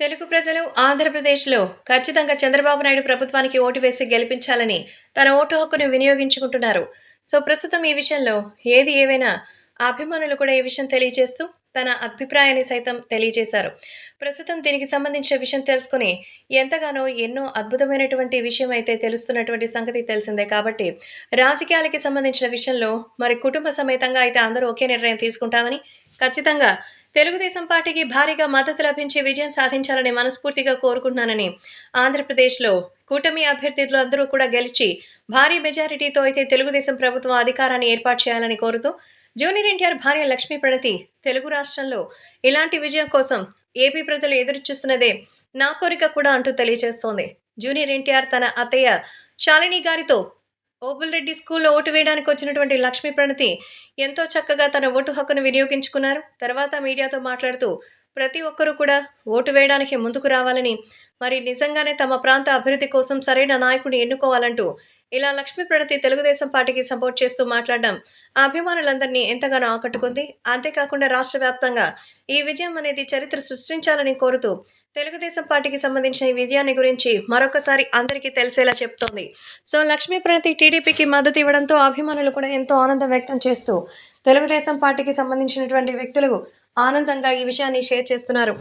తెలుగు ప్రజలు ఆంధ్రప్రదేశ్‌లో ఖచ్చితంగా చంద్రబాబు నాయుడు ప్రభుత్వానికి ఓటు వేసి గెలిపించాలని తన ఓటు హక్కును వినియోగించుకుంటున్నారు. ప్రస్తుతం ఈ విషయంలో ఏది ఏవైనా అభిమానులు కూడా ఈ విషయం తెలియజేస్తూ తన అభిప్రాయాన్ని సైతం తెలియజేశారు. ప్రస్తుతం దీనికి సంబంధించిన విషయం తెలుసుకొని ఎంతగానో ఎన్నో అద్భుతమైనటువంటి విషయం అయితే తెలుస్తున్నటువంటి సంగతి తెలిసిందే. కాబట్టి రాజకీయాలకి సంబంధించిన విషయంలో మరి కుటుంబ సమేతంగా అయితే అందరూ ఒకే నిర్ణయం తీసుకుంటామని, ఖచ్చితంగా తెలుగుదేశం పార్టీకి భారీగా మద్దతు లభించి విజయం సాధించాలని మనస్ఫూర్తిగా కోరుకుంటున్నానని, ఆంధ్రప్రదేశ్‌లో కూటమి అభ్యర్థులు అందరూ కూడా గెలిచి భారీ మెజారిటీతో అయితే తెలుగుదేశం ప్రభుత్వం అధికారాన్ని ఏర్పాటు చేయాలని కోరుతూ, జూనియర్ ఎన్టీఆర్ భార్య లక్ష్మీ ప్రణతి తెలుగు రాష్ట్రంలో ఇలాంటి విజయం కోసం ఏపీ ప్రజలు ఎదురుచూస్తున్నదే నా కోరిక కూడా అంటూ తెలియజేస్తోంది. జూనియర్ ఎన్టీఆర్ తన అత్తయ్య శాలిని గారితో ఓబుల్‌రెడ్డి స్కూల్‌లో ఓటు వేయడానికి వచ్చినటువంటి లక్ష్మీ ప్రణతి ఎంతో చక్కగా తన ఓటు హక్కును వినియోగించుకున్నారు. తర్వాత మీడియాతో మాట్లాడుతూ ప్రతి ఒక్కరూ కూడా ఓటు వేయడానికి ముందుకు రావాలని, మరి నిజంగానే తమ ప్రాంత అభివృద్ధి కోసం సరైన నాయకుడిని ఎన్నుకోవాలంటూ ఇలా లక్ష్మీ ప్రణతి తెలుగుదేశం పార్టీకి సపోర్ట్ చేస్తూ మాట్లాడడం ఆ అభిమానులందరినీ ఎంతగానో ఆకట్టుకుంది. అంతేకాకుండా రాష్ట్ర వ్యాప్తంగా ఈ విజయం అనేది చరిత్ర సృష్టించాలని కోరుతూ తెలుగుదేశం పార్టీకి సంబంధించిన ఈ విజయాన్ని గురించి మరొకసారి అందరికీ తెలిసేలా చెప్తోంది. లక్ష్మీ ప్రణతి టీడీపీకి మద్దతు ఇవ్వడంతో అభిమానులు కూడా ఎంతో ఆనందం వ్యక్తం చేస్తూ తెలుగుదేశం పార్టీకి సంబంధించినటువంటి వ్యక్తులు ఆనందంగా ఈ విషయాన్ని షేర్ చేస్తున్నారు.